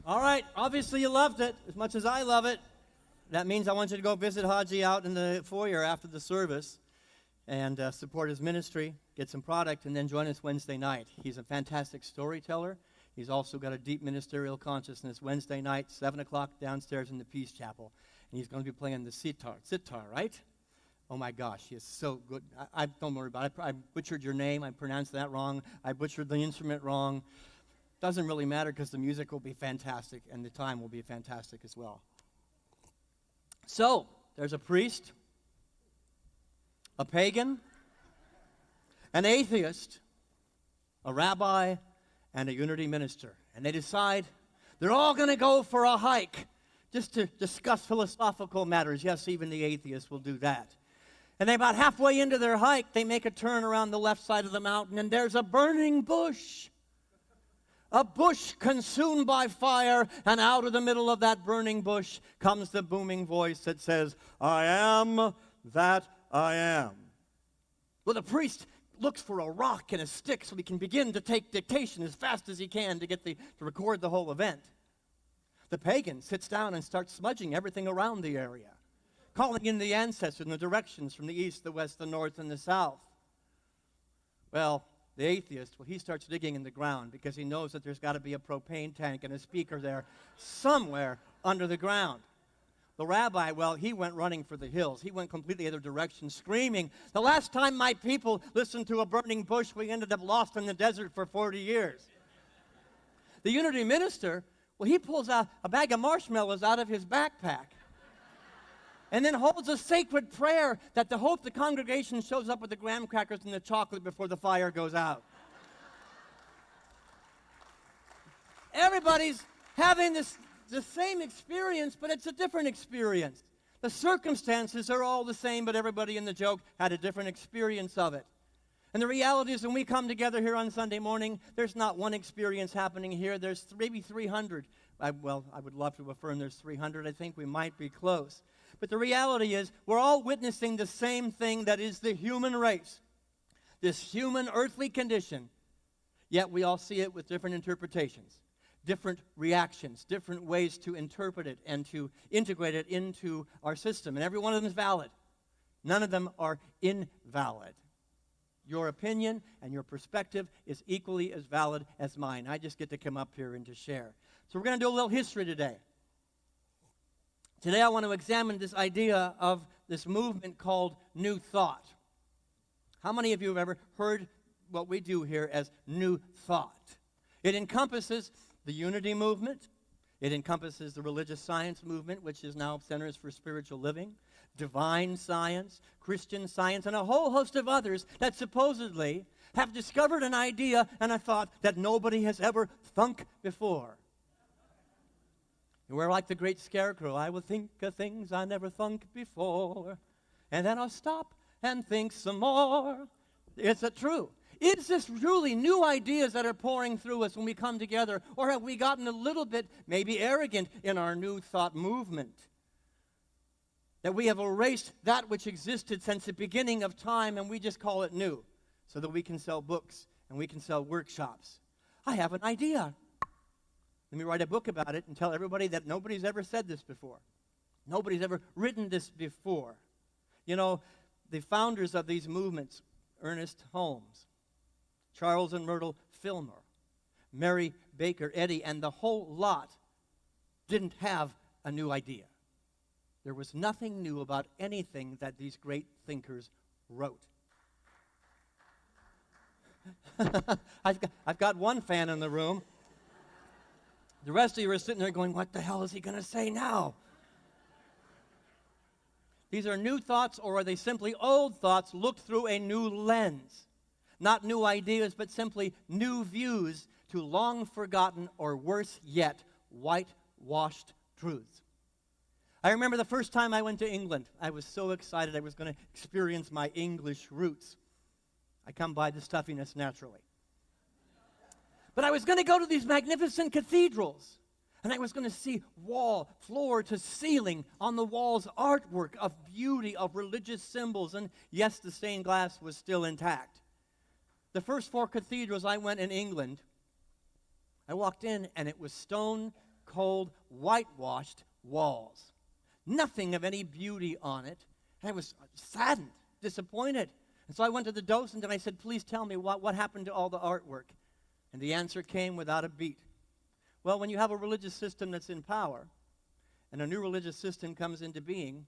All right, obviously you loved it as much as I love it. That means I want you to go visit Haji out in the foyer after the service and support his ministry, get some product, and then join us Wednesday night. He's a fantastic storyteller. He's also got a deep ministerial consciousness. Wednesday night, 7 o'clock downstairs in the Peace Chapel. And he's going to be playing the sitar, right? Oh my gosh, he is so good. I don't worry about it. I butchered your name. I pronounced that wrong. I butchered the instrument wrong. Doesn't really matter because the music will be fantastic and the time will be fantastic as well. So, there's a priest, a pagan, an atheist, a rabbi, and a unity minister. And they decide they're all going to go for a hike just to discuss philosophical matters. Yes, even the atheist will do that. And they about halfway into their hike, they make a turn around the left side of the mountain, and there's a burning bush. A bush consumed by fire, and out of the middle of that burning bush comes the booming voice that says, I am that I am. Well, the priest looks for a rock and a stick so he can begin to take dictation as fast as he can to record the whole event. The pagan sits down and starts smudging everything around the area, calling in the ancestors and the directions from the east, the west, the north, and the south. Well, the atheist, he starts digging in the ground because he knows that there's got to be a propane tank and a speaker there somewhere under the ground. The rabbi, he went running for the hills. He went completely other direction, screaming, the last time my people listened to a burning bush, we ended up lost in the desert for 40 years. The unity minister, he pulls out a bag of marshmallows out of his backpack and then holds a sacred prayer that the hope the congregation shows up with the graham crackers and the chocolate before the fire goes out. Everybody's having the same experience, but it's a different experience. The circumstances are all the same, but everybody in the joke had a different experience of it. And the reality is when we come together here on Sunday morning, there's not one experience happening here. There's maybe 300. I would love to affirm there's 300. I think we might be close. But the reality is we're all witnessing the same thing that is the human race, this human earthly condition, yet we all see it with different interpretations, different reactions, different ways to interpret it and to integrate it into our system. And every one of them is valid. None of them are invalid. Your opinion and your perspective is equally as valid as mine. I just get to come up here and to share. So we're going to do a little history today. Today I want to examine this idea of this movement called New Thought. How many of you have ever heard what we do here as New Thought? It encompasses the unity movement. It encompasses the religious science movement, which is now Centers for Spiritual Living, divine science, Christian science, and a whole host of others that supposedly have discovered an idea and a thought that nobody has ever thunk before. We're like the great scarecrow. I will think of things I never thunk before, and then I'll stop and think some more. Is it true? Is this truly new ideas that are pouring through us when we come together, or have we gotten a little bit maybe arrogant in our new thought movement? That we have erased that which existed since the beginning of time and we just call it new so that we can sell books and we can sell workshops. I have an idea. Let me write a book about it and tell everybody that nobody's ever said this before. Nobody's ever written this before. You know, the founders of these movements, Ernest Holmes, Charles and Myrtle Fillmore, Mary Baker Eddy, and the whole lot didn't have a new idea. There was nothing new about anything that these great thinkers wrote. I've got one fan in the room. The rest of you are sitting there going, what the hell is he going to say now? These are new thoughts, or are they simply old thoughts looked through a new lens? Not new ideas, but simply new views to long forgotten, or worse yet, whitewashed truths. I remember the first time I went to England. I was so excited I was going to experience my English roots. I come by the stuffiness naturally. But I was going to go to these magnificent cathedrals, and I was going to see wall, floor to ceiling, on the walls, artwork of beauty, of religious symbols, and yes, the stained glass was still intact. The first 4 cathedrals I went in England, I walked in, and it was stone cold, whitewashed walls. Nothing of any beauty on it. And I was saddened, disappointed. And so I went to the docent and I said, please tell me what happened to all the artwork. And the answer came without a beat. Well, when you have a religious system that's in power, and a new religious system comes into being,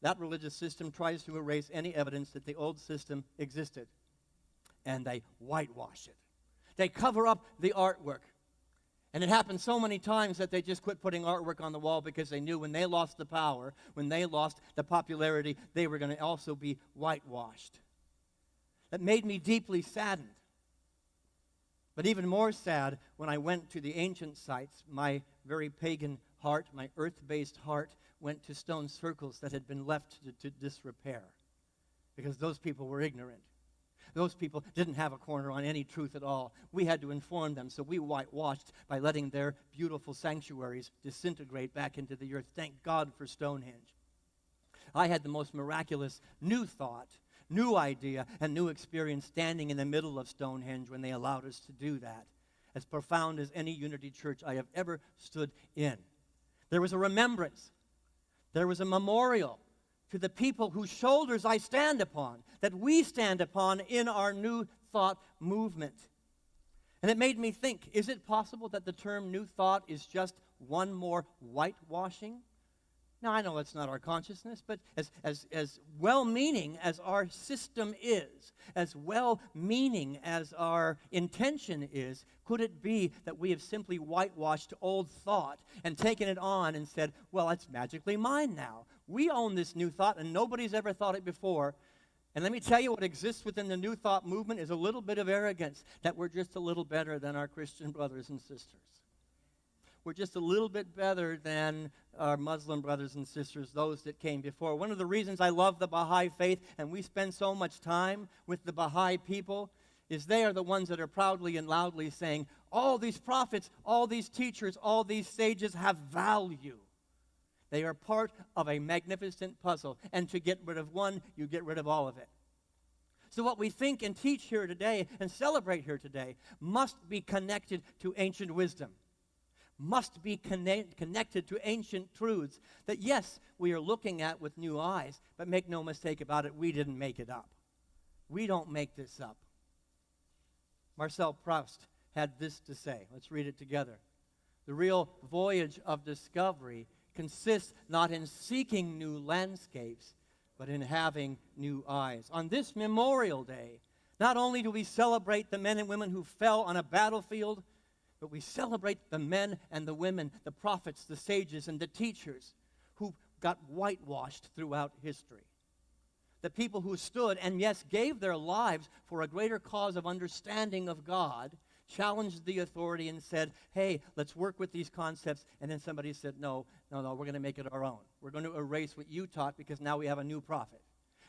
that religious system tries to erase any evidence that the old system existed. And they whitewash it. They cover up the artwork. And it happened so many times that they just quit putting artwork on the wall because they knew when they lost the power, when they lost the popularity, they were going to also be whitewashed. That made me deeply saddened. But even more sad, when I went to the ancient sites, my very pagan heart, my earth-based heart, went to stone circles that had been left to disrepair because those people were ignorant. Those people didn't have a corner on any truth at all. We had to inform them, so we whitewashed by letting their beautiful sanctuaries disintegrate back into the earth. Thank God for Stonehenge. I had the most miraculous new thought, new idea, and new experience standing in the middle of Stonehenge when they allowed us to do that, as profound as any Unity church I have ever stood in. There was a remembrance. There was a memorial to the people whose shoulders I stand upon, that we stand upon in our New Thought movement. And it made me think, is it possible that the term New Thought is just one more whitewashing? Now, I know that's not our consciousness, but as well-meaning as our system is, as well-meaning as our intention is, could it be that we have simply whitewashed old thought and taken it on and said, well, it's magically mine now. We own this new thought, and nobody's ever thought it before. And let me tell you, what exists within the New Thought movement is a little bit of arrogance, that we're just a little better than our Christian brothers and sisters. We're just a little bit better than our Muslim brothers and sisters, those that came before. One of the reasons I love the Baha'i faith, and we spend so much time with the Baha'i people, is they are the ones that are proudly and loudly saying, all these prophets, all these teachers, all these sages have value. They are part of a magnificent puzzle, and to get rid of one, you get rid of all of it. So what we think and teach here today and celebrate here today must be connected to ancient wisdom, must be connected to ancient truths that, yes, we are looking at with new eyes, but make no mistake about it, we didn't make it up. We don't make this up. Marcel Proust had this to say. Let's read it together. The real voyage of discovery consists not in seeking new landscapes, but in having new eyes. On this Memorial Day, not only do we celebrate the men and women who fell on a battlefield, but we celebrate the men and the women, the prophets, the sages, and the teachers who got whitewashed throughout history. The people who stood and, yes, gave their lives for a greater cause of understanding of God, challenged the authority and said, hey, let's work with these concepts. And then somebody said, no, we're going to make it our own. We're going to erase what you taught because now we have a new prophet.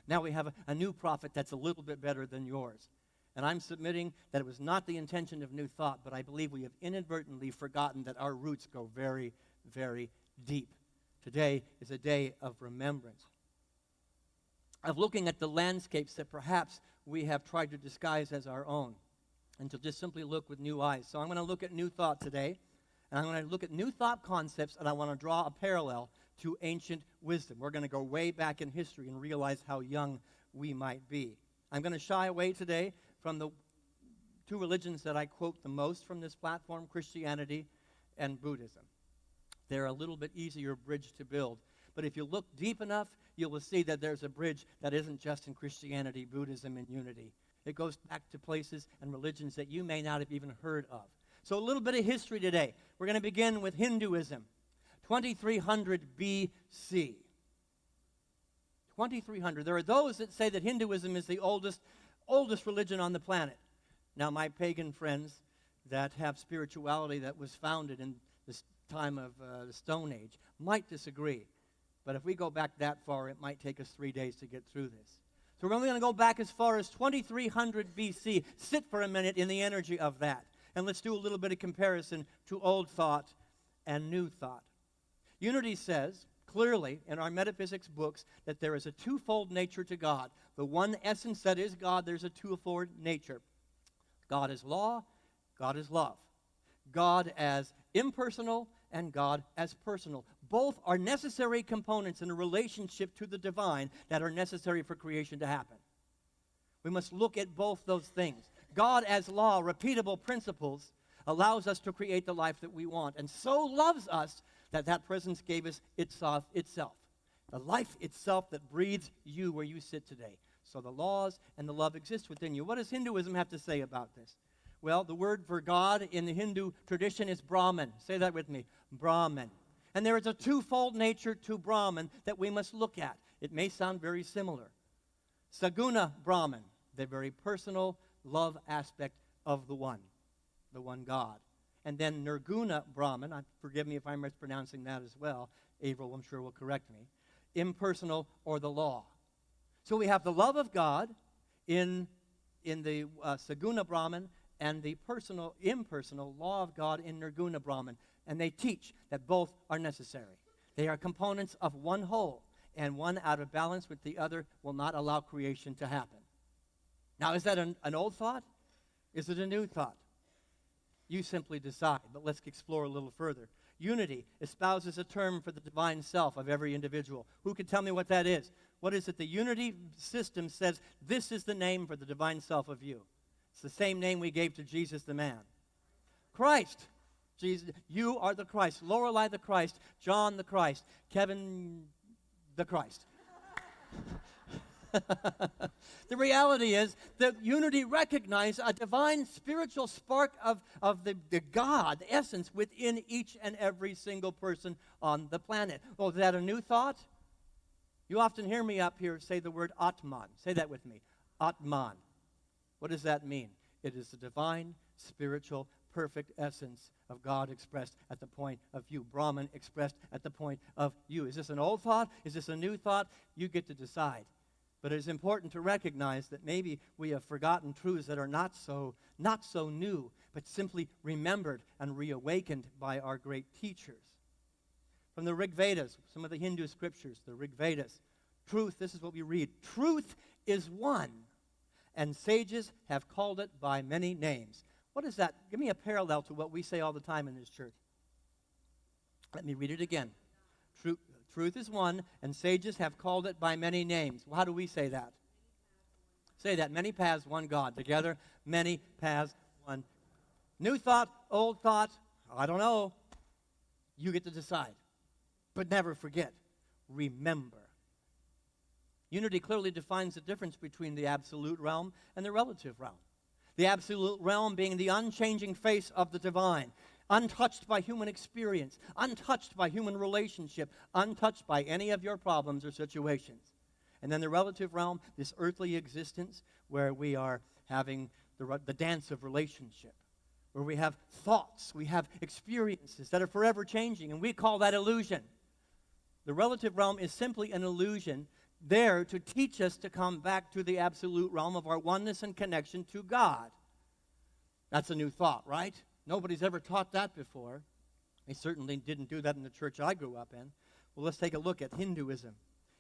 Now we have a new prophet that's a little bit better than yours. And I'm submitting that it was not the intention of New Thought, but I believe we have inadvertently forgotten that our roots go very, very deep. Today is a day of remembrance, of looking at the landscapes that perhaps we have tried to disguise as our own, and to just simply look with new eyes. So I'm going to look at New Thought today, and I'm going to look at New Thought concepts, and I want to draw a parallel to ancient wisdom. We're going to go way back in history and realize how young we might be. I'm going to shy away today from the two religions that I quote the most from this platform, Christianity and Buddhism. They're a little bit easier bridge to build. But if you look deep enough, you will see that there's a bridge that isn't just in Christianity, Buddhism, and unity. It goes back to places and religions that you may not have even heard of. So a little bit of history today. We're going to begin with Hinduism, 2300 BC. 2300. There are those that say that Hinduism is the oldest religion on the planet. Now, my pagan friends that have spirituality that was founded in this time of the Stone Age might disagree. But if we go back that far, it might take us 3 days to get through this. So we're only going to go back as far as 2300 BC. Sit for a minute in the energy of that. And let's do a little bit of comparison to old thought and new thought. Unity says clearly in our metaphysics books that there is a twofold nature to God. The one essence that is God, there's a twofold nature. God is law, God is love. God as impersonal and God as personal. Both are necessary components in a relationship to the divine that are necessary for creation to happen. We must look at both those things. God as law, repeatable principles, allows us to create the life that we want, and so loves us that presence gave us itself, the life itself that breathes you where you sit today. So the laws and the love exist within you. What does Hinduism have to say about this? Well, the word for God in the Hindu tradition is Brahman. Say that with me, Brahman. And there is a twofold nature to Brahman that we must look at. It may sound very similar. Saguna Brahman, the very personal love aspect of the one God. And then Nirguna Brahman, forgive me if I'm mispronouncing that as well, April I'm sure will correct me, impersonal or the law. So we have the love of God in the Saguna Brahman and the impersonal law of God in Nirguna Brahman. And they teach that both are necessary. They are components of one whole, and one out of balance with the other will not allow creation to happen. Now, is that an old thought? Is it a new thought? You simply decide, but let's explore a little further. Unity espouses a term for the divine self of every individual. Who can tell me what that is? What is it? The unity system says this is the name for the divine self of you. It's the same name we gave to Jesus the man. Christ. Jesus, you are the Christ. Lorelei the Christ. John the Christ. Kevin the Christ. The reality is that unity recognizes a divine spiritual spark of the God, the essence within each and every single person on the planet. Oh, is that a new thought? You often hear me up here say the word Atman. Say that with me. Atman. What does that mean? It is the divine, spiritual, perfect essence of God expressed at the point of you. Brahman expressed at the point of you. Is this an old thought? Is this a new thought? You get to decide. But it is important to recognize that maybe we have forgotten truths that are not so new, but simply remembered and reawakened by our great teachers. From the Rig Vedas, some of the Hindu scriptures, the Rig Vedas, truth, this is what we read, truth is one, and sages have called it by many names. What is that? Give me a parallel to what we say all the time in this church. Let me read it again. Truth is one, and sages have called it by many names. Well, how do we say that? Say that. Many paths, one God. Together, many paths, one. New thought, old thought, I don't know. You get to decide. But never forget. Remember. Unity clearly defines the difference between the absolute realm and the relative realm. The absolute realm being the unchanging face of the divine, untouched by human experience, untouched by human relationship, untouched by any of your problems or situations. And then the relative realm, this earthly existence where we are having the dance of relationship, where we have thoughts, we have experiences that are forever changing, and we call that illusion. The relative realm is simply an illusion there to teach us to come back to the absolute realm of our oneness and connection to God. That's a new thought, right? Nobody's ever taught that before. They certainly didn't do that in the church I grew up in. Well, let's take a look at Hinduism.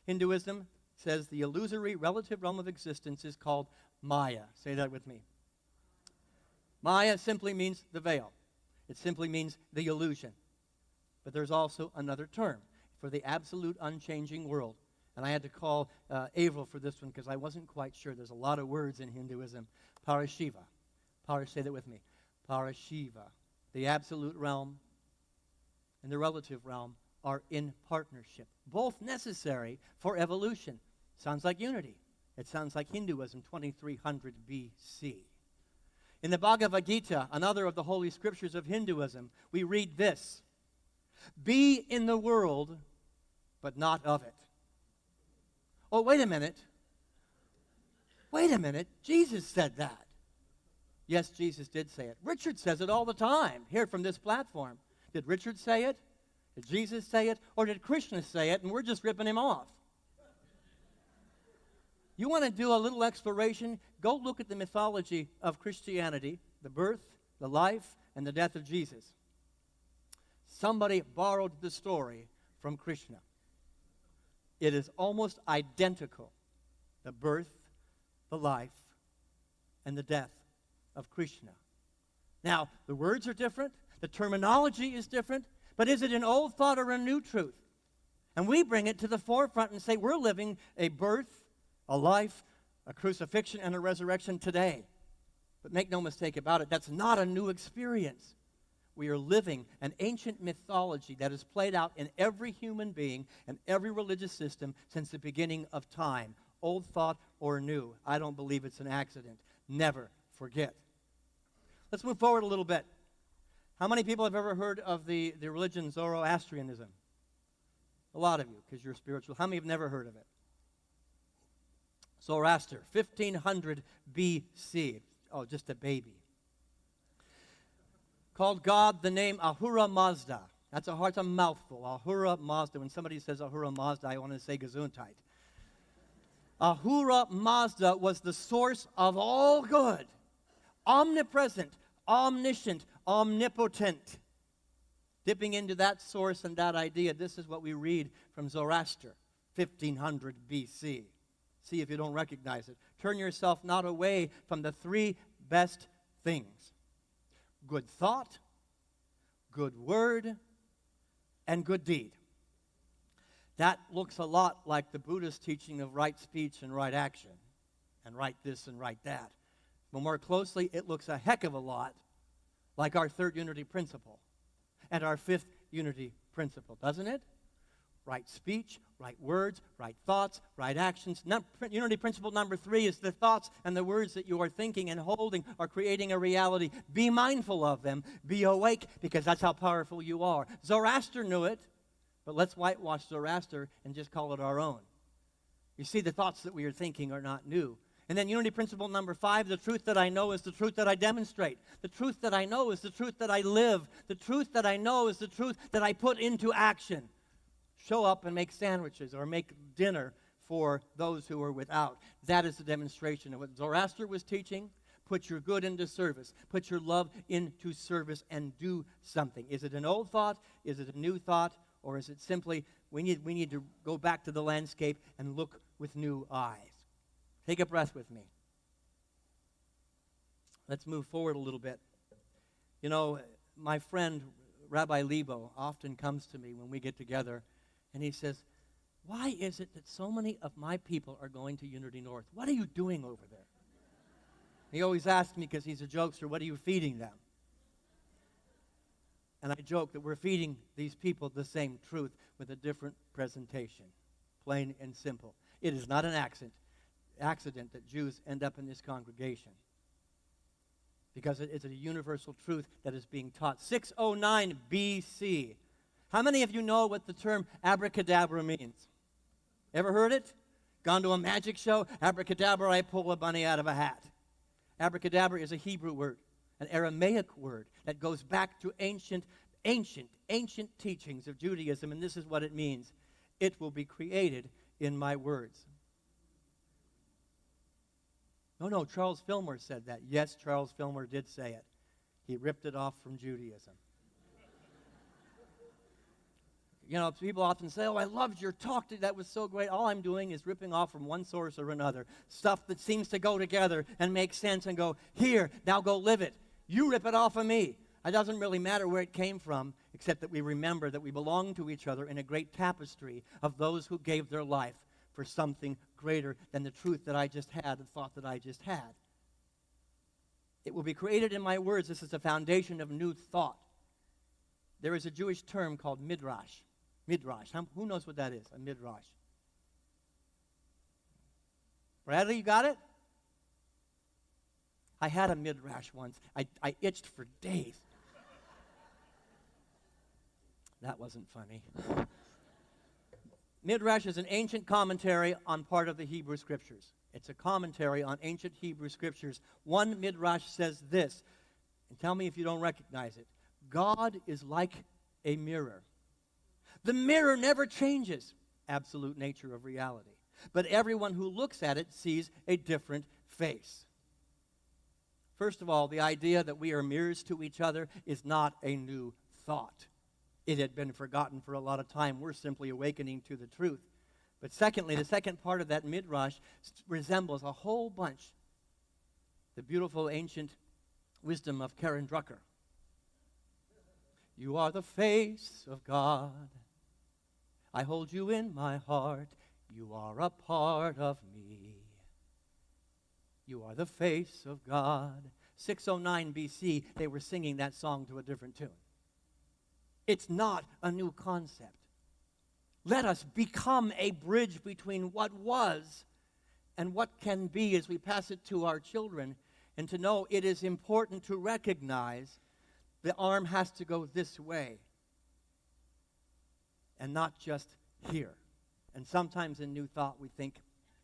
Hinduism says the illusory relative realm of existence is called Maya. Say that with me. Maya simply means the veil. It simply means the illusion. But there's also another term for the absolute unchanging world. And I had to call Avril for this one because I wasn't quite sure. There's a lot of words in Hinduism. Parashiva. Say that with me. Parashiva. The absolute realm and the relative realm are in partnership. Both necessary for evolution. Sounds like unity. It sounds like Hinduism, 2300 BC. In the Bhagavad Gita, another of the holy scriptures of Hinduism, we read this. Be in the world, but not of it. Oh, wait a minute. Wait a minute. Jesus said that. Yes, Jesus did say it. Richard says it all the time here from this platform. Did Richard say it? Did Jesus say it? Or did Krishna say it and we're just ripping him off? You want to do a little exploration? Go look at the mythology of Christianity, the birth, the life, and the death of Jesus. Somebody borrowed the story from Krishna. It is almost identical, the birth, the life, and the death of Krishna. Now, the words are different, the terminology is different, But is it an old thought or a new truth? And we bring it to the forefront and say we're living a birth, a life, a crucifixion, and a resurrection today. But make no mistake about it, that's not a new experience. We are living an ancient mythology that is played out in every human being and every religious system since the beginning of time. Old thought or new. I don't believe it's an accident. Never forget. Let's move forward a little bit. How many people have ever heard of the religion Zoroastrianism? A lot of you, because you're spiritual. How many have never heard of it? Zoroaster, 1500 BC. Oh, just a baby. Called God the name Ahura Mazda. That's a mouthful. Ahura Mazda. When somebody says Ahura Mazda, I want to say Gesundheit. Ahura Mazda was the source of all good. Omnipresent, omniscient, omnipotent. Dipping into that source and that idea, this is what we read from Zoroaster, 1500 BC. See if you don't recognize it. Turn yourself not away from the three best things: good thought, good word, and good deed. That looks a lot like the Buddhist teaching of right speech and right action, and right this and right that. But more closely, it looks a heck of a lot like our third unity principle and our fifth unity principle, doesn't it? Right speech, right words, right thoughts, right actions. Unity principle number 3 is the thoughts and the words that you are thinking and holding are creating a reality. Be mindful of them. Be awake, because that's how powerful you are. Zoroaster knew it, but let's whitewash Zoroaster and just call it our own. You see, the thoughts that we are thinking are not new. And then unity principle number 5, the truth that I know is the truth that I demonstrate. The truth that I know is the truth that I live. The truth that I know is the truth that I put into action. Show up and make sandwiches or make dinner for those who are without. That is the demonstration of what Zoroaster was teaching. Put your good into service. Put your love into service and do something. Is it an old thought? Is it a new thought? Or is it simply we need to go back to the landscape and look with new eyes? Take a breath with me. Let's move forward a little bit. You know, my friend Rabbi Lebo often comes to me when we get together, and he says, why is it that so many of my people are going to Unity North? What are you doing over there? He always asks me, because he's a jokester, what are you feeding them? And I joke that we're feeding these people the same truth with a different presentation. Plain and simple. It is not an accident that Jews end up in this congregation, because it is a universal truth that is being taught. 609 BC. How many of you know what the term abracadabra means? Ever heard it? Gone to a magic show? Abracadabra, I pull a bunny out of a hat. Abracadabra is a Hebrew word, an Aramaic word that goes back to ancient teachings of Judaism, and this is what it means. It will be created in my words. No, Charles Fillmore said that. Yes, Charles Fillmore did say it. He ripped it off from Judaism. You know, people often say, oh, I loved your talk. That was so great. All I'm doing is ripping off from one source or another. Stuff that seems to go together and make sense and go, here, now go live it. You rip it off of me. It doesn't really matter where it came from, except that we remember that we belong to each other in a great tapestry of those who gave their life for something greater than the truth that I just had, the thought that I just had. It will be created in my words. This is the foundation of new thought. There is a Jewish term called midrash. Midrash. Who knows what that is, a midrash? Bradley, you got it? I had a midrash once. I itched for days. That wasn't funny. Midrash is an ancient commentary on part of the Hebrew Scriptures. It's a commentary on ancient Hebrew Scriptures. One midrash says this, and tell me if you don't recognize it. God is like a mirror. The mirror never changes, absolute nature of reality. But everyone who looks at it sees a different face. First of all, the idea that we are mirrors to each other is not a new thought. It had been forgotten for a lot of time. We're simply awakening to the truth. But secondly, the second part of that midrash resembles a whole bunch the beautiful ancient wisdom of Karen Drucker. You are the face of God. I hold you in my heart. You are a part of me. You are the face of God. 609 BC, they were singing that song to a different tune. It's not a new concept. Let us become a bridge between what was and what can be as we pass it to our children, and to know it is important to recognize the arm has to go this way and not just here. And sometimes in New Thought we think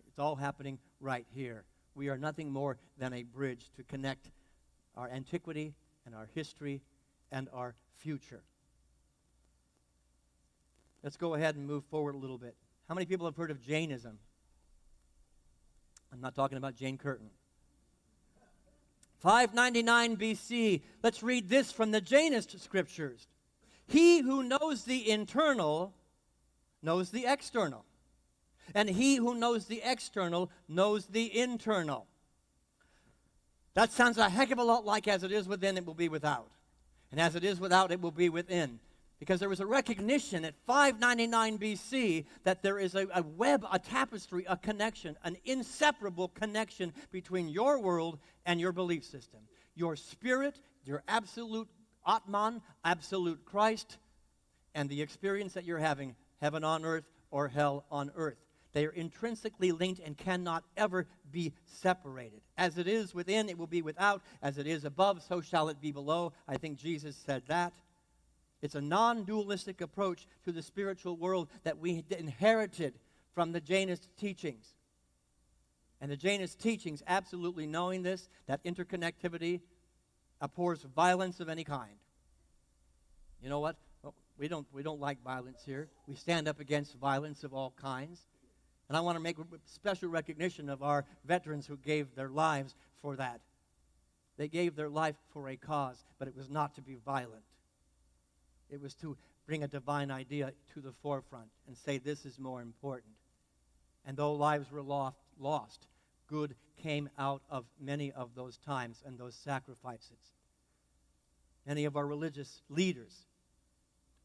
it's all happening right here. We are nothing more than a bridge to connect our antiquity and our history and our future. Let's go ahead and move forward a little bit. How many people have heard of Jainism? I'm not talking about Jane Curtin. 599 BC. Let's read this from the Jainist scriptures. He who knows the internal knows the external. And he who knows the external knows the internal. That sounds a heck of a lot like as it is within, it will be without. And as it is without, it will be within. Because there was a recognition at 599 BC that there is a web, a tapestry, a connection, an inseparable connection between your world and your belief system. Your spirit, your absolute Atman, absolute Christ, and the experience that you're having, heaven on earth or hell on earth. They are intrinsically linked and cannot ever be separated. As it is within, it will be without. As it is above, so shall it be below. I think Jesus said that. It's a non-dualistic approach to the spiritual world that we inherited from the Jainist teachings. And the Jainist teachings, absolutely knowing this, that interconnectivity abhors violence of any kind. You know what? Well, we don't like violence here. We stand up against violence of all kinds. And I want to make special recognition of our veterans who gave their lives for that. They gave their life for a cause, but it was not to be violent. It was to bring a divine idea to the forefront and say this is more important. And though lives were lost, good came out of many of those times and those sacrifices. Many of our religious leaders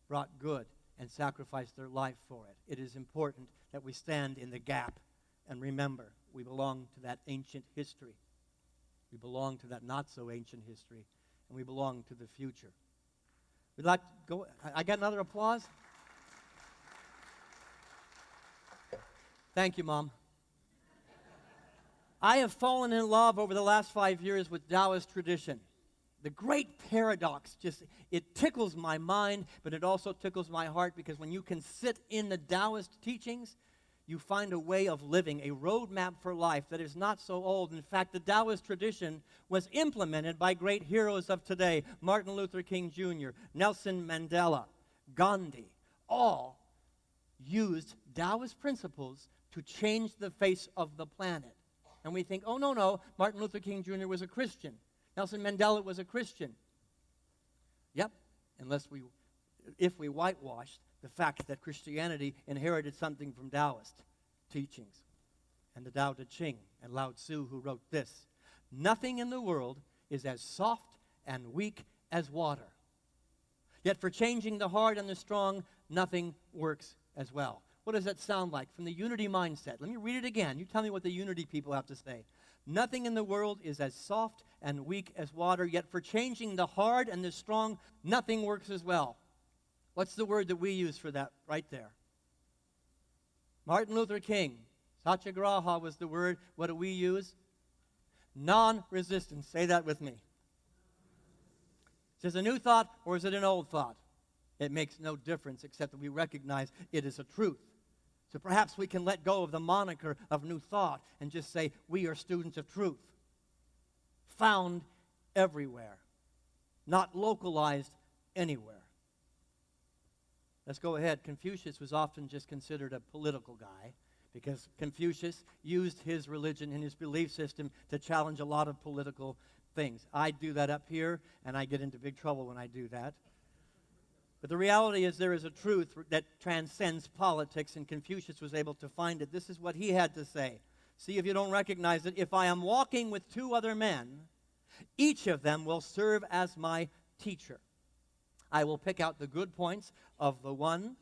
brought good and sacrificed their life for it. It is important that we stand in the gap and remember we belong to that ancient history. We belong to that not-so-ancient history, and we belong to the future. We'd like to go. I got another applause? Thank you, Mom. I have fallen in love over the last 5 years with Taoist tradition. The great paradox, it tickles my mind, but it also tickles my heart, because when you can sit in the Taoist teachings, you find a way of living, a roadmap for life that is not so old. In fact, the Taoist tradition was implemented by great heroes of today. Martin Luther King Jr., Nelson Mandela, Gandhi, all used Taoist principles to change the face of the planet. And we think, oh, no, Martin Luther King Jr. was a Christian. Nelson Mandela was a Christian. Yep, if we whitewash the fact that Christianity inherited something from Taoist teachings. And the Tao Te Ching and Lao Tzu, who wrote this: nothing in the world is as soft and weak as water. Yet for changing the hard and the strong, nothing works as well. What does that sound like? From the unity mindset. Let me read it again. You tell me what the unity people have to say. Nothing in the world is as soft and weak as water, yet for changing the hard and the strong, nothing works as well. What's the word that we use for that right there? Martin Luther King. Satyagraha was the word. What do we use? Non-resistance. Say that with me. Is this a new thought or is it an old thought? It makes no difference except that we recognize it is a truth. So perhaps we can let go of the moniker of new thought and just say we are students of truth. Found everywhere. Not localized anywhere. Let's go ahead. Confucius was often just considered a political guy because Confucius used his religion and his belief system to challenge a lot of political things. I do that up here, and I get into big trouble when I do that. But the reality is there is a truth that transcends politics, and Confucius was able to find it. This is what he had to say. See if you don't recognize it. If I am walking with two other men, each of them will serve as my teacher. I will pick out the good points of the one,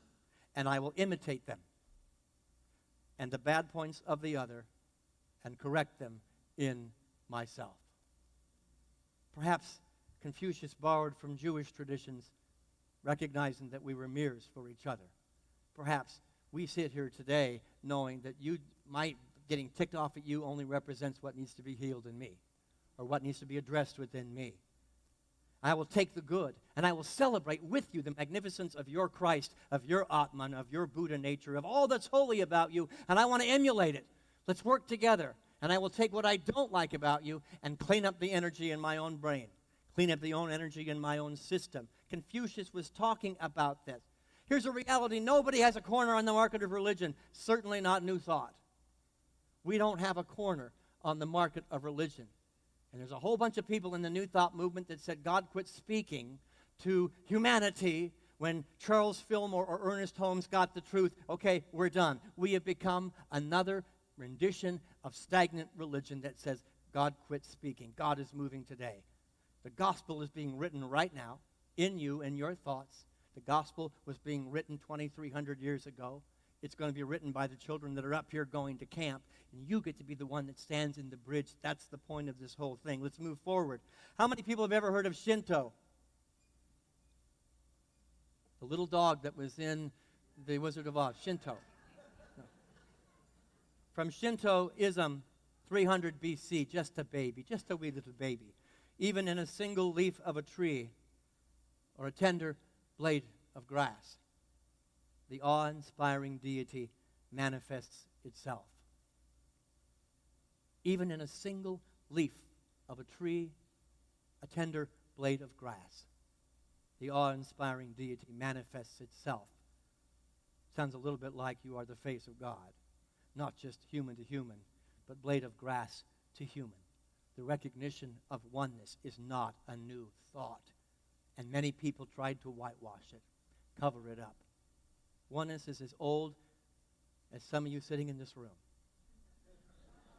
and I will imitate them, and the bad points of the other, and correct them in myself. Perhaps Confucius borrowed from Jewish traditions, recognizing that we were mirrors for each other. Perhaps we sit here today knowing that getting ticked off at you only represents what needs to be healed in me, or what needs to be addressed within me. I will take the good, and I will celebrate with you the magnificence of your Christ, of your Atman, of your Buddha nature, of all that's holy about you, and I want to emulate it. Let's work together, and I will take what I don't like about you and clean up the energy in my own brain, clean up the own energy in my own system. Confucius was talking about this. Here's a reality. Nobody has a corner on the market of religion, certainly not New Thought. We don't have a corner on the market of religion. And there's a whole bunch of people in the New Thought movement that said God quit speaking to humanity when Charles Fillmore or Ernest Holmes got the truth. Okay, we're done. We have become another rendition of stagnant religion that says God quit speaking. God is moving today. The gospel is being written right now in you and your thoughts. The gospel was being written 2,300 years ago. It's going to be written by the children that are up here going to camp, and you get to be the one that stands in the bridge. That's the point of this whole thing. Let's move forward. How many people have ever heard of Shinto? The little dog that was in The Wizard of Oz. Shinto. No. From Shintoism, 300 BC, just a baby, just a wee little baby. Even in a single leaf of a tree or a tender blade of grass, the awe-inspiring deity manifests itself. Even in a single leaf of a tree, a tender blade of grass, the awe-inspiring deity manifests itself. Sounds a little bit like you are the face of God, not just human to human, but blade of grass to human. The recognition of oneness is not a new thought, and many people tried to whitewash it, cover it up. Oneness is as old as some of you sitting in this room.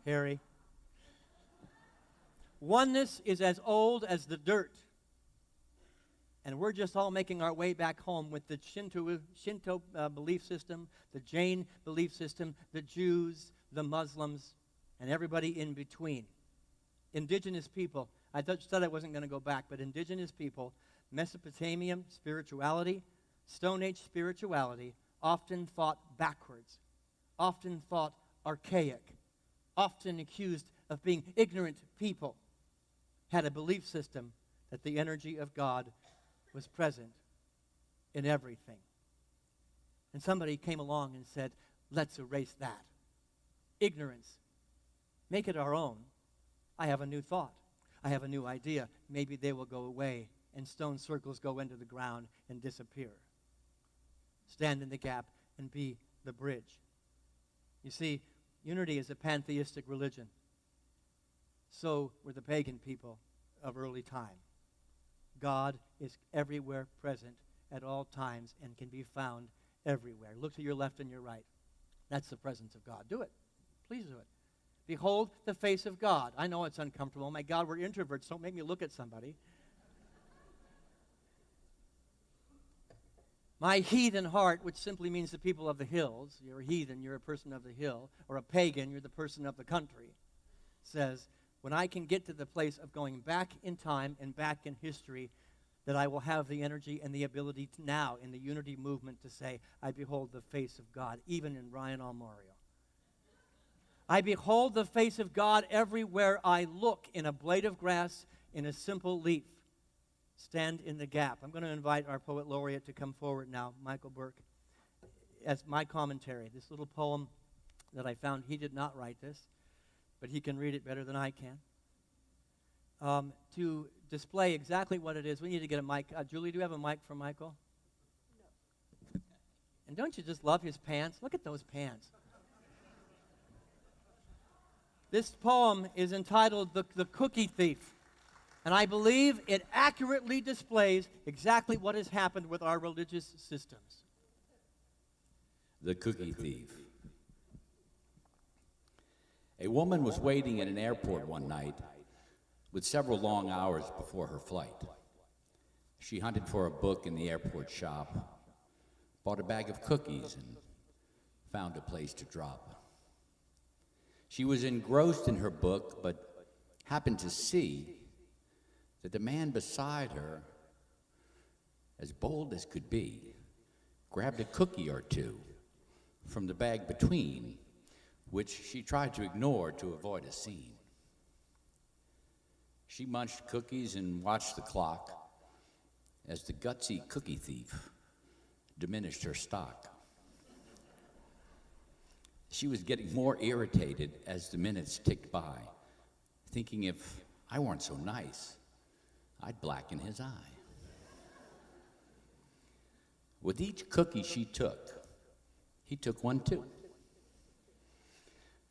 Harry. Oneness is as old as the dirt. And we're just all making our way back home with the Shinto belief system, the Jain belief system, the Jews, the Muslims, and everybody in between. Indigenous people, I said I wasn't going to go back, but indigenous people, Mesopotamian spirituality, Stone Age spirituality, often thought backwards, often thought archaic, often accused of being ignorant people, had a belief system that the energy of God was present in everything. And somebody came along and said, let's erase that. Ignorance. Make it our own. I have a new thought. I have a new idea. Maybe they will go away and stone circles go into the ground and disappear. Stand in the gap and be the bridge. You see, unity is a pantheistic religion. So were the pagan people of early time. God is everywhere present at all times and can be found everywhere. Look to your left and your right. That's the presence of God. Do it. Please do it. Behold the face of God. I know it's uncomfortable. My God, we're introverts. Don't make me look at somebody. My heathen heart, which simply means the people of the hills, you're a heathen, you're a person of the hill, or a pagan, you're the person of the country, says, when I can get to the place of going back in time and back in history, that I will have the energy and the ability to now in the unity movement to say, I behold the face of God, even in Ryan Almario. I behold the face of God everywhere I look, in a blade of grass, in a simple leaf. Stand in the gap. I'm going to invite our poet laureate to come forward now, Michael Burke, as my commentary. This little poem that I found, he did not write this, but he can read it better than I can. To display exactly what it is, we need to get a mic. Julie, do you have a mic for Michael? No. And don't you just love his pants? Look at those pants. This poem is entitled The Cookie Thief. And I believe it accurately displays exactly what has happened with our religious systems. The Cookie Thief. A woman was waiting at an airport one night with several long hours before her flight. She hunted for a book in the airport shop, bought a bag of cookies, and found a place to drop. She was engrossed in her book, but happened to see that the man beside her, as bold as could be, grabbed a cookie or two from the bag between, which she tried to ignore to avoid a scene. She munched cookies and watched the clock as the gutsy cookie thief diminished her stock. She was getting more irritated as the minutes ticked by, thinking if I weren't so nice, I'd blacken his eye. With each cookie she took, he took one too.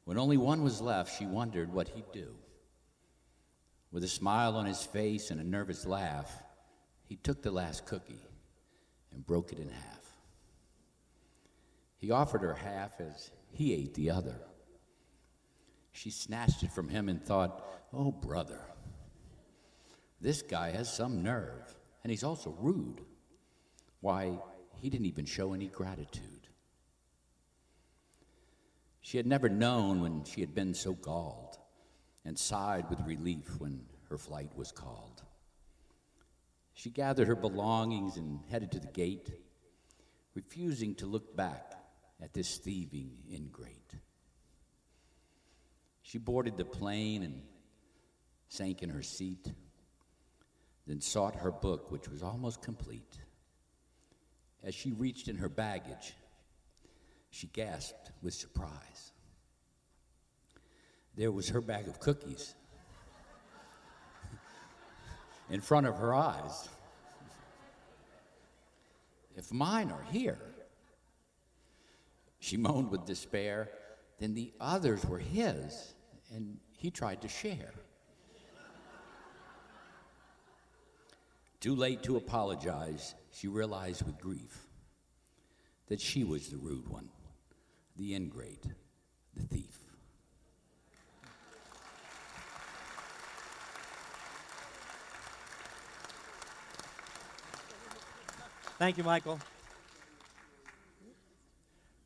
When only one was left, she wondered what he'd do. With a smile on his face and a nervous laugh, he took the last cookie and broke it in half. He offered her half as he ate the other. She snatched it from him and thought, oh, brother, this guy has some nerve, and he's also rude. Why, he didn't even show any gratitude. She had never known when she had been so galled, and sighed with relief when her flight was called. She gathered her belongings and headed to the gate, refusing to look back at this thieving ingrate. She boarded the plane and sank in her seat, then sought her book, which was almost complete. As she reached in her baggage, she gasped with surprise. There was her bag of cookies in front of her eyes. If mine are here, she moaned with despair, then the others were his, and he tried to share. Too late to apologize, she realized with grief that she was the rude one, the ingrate, the thief. Thank you, Michael.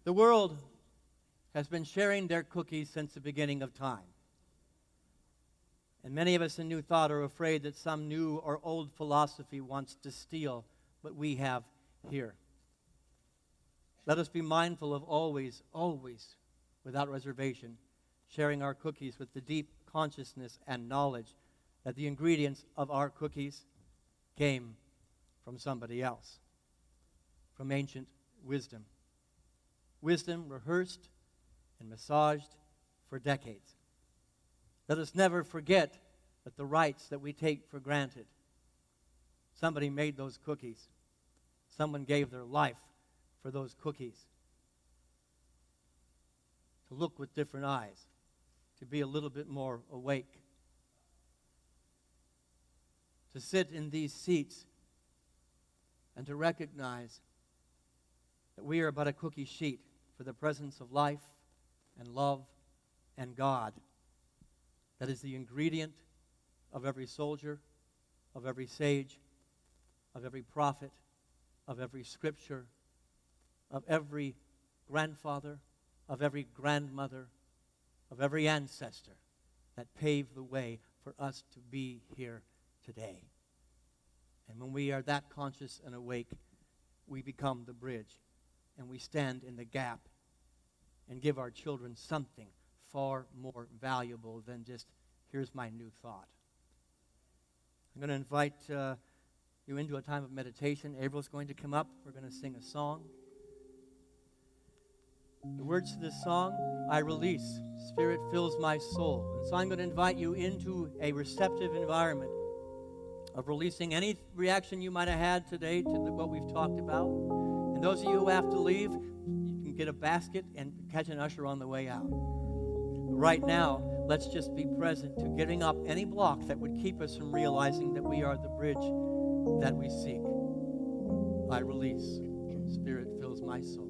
The world has been sharing their cookies since the beginning of time. And many of us in New Thought are afraid that some new or old philosophy wants to steal what we have here. Let us be mindful of always, without reservation, sharing our cookies with the deep consciousness and knowledge that the ingredients of our cookies came from somebody else, from ancient wisdom. Wisdom rehearsed and massaged for decades. Let us never forget that the rights that we take for granted, somebody made those cookies. Someone gave their life for those cookies. To look with different eyes, to be a little bit more awake, to sit in these seats and to recognize that we are but a cookie sheet for the presence of life and love and God. That is the ingredient of every soldier, of every sage, of every prophet, of every scripture, of every grandfather, of every grandmother, of every ancestor that paved the way for us to be here today. And when we are that conscious and awake, we become the bridge, and we stand in the gap and give our children something far more valuable than just, here's my new thought. I'm going to invite you into a time of meditation. April's going to come up. We're going to sing a song. The words to this song, I release, Spirit fills my soul. And so I'm going to invite you into a receptive environment of releasing any reaction you might have had today to what we've talked about. And those of you who have to leave, you can get a basket and catch an usher on the way out. Right now, let's just be present to giving up any block that would keep us from realizing that we are the bridge that we seek. I release. Spirit fills my soul.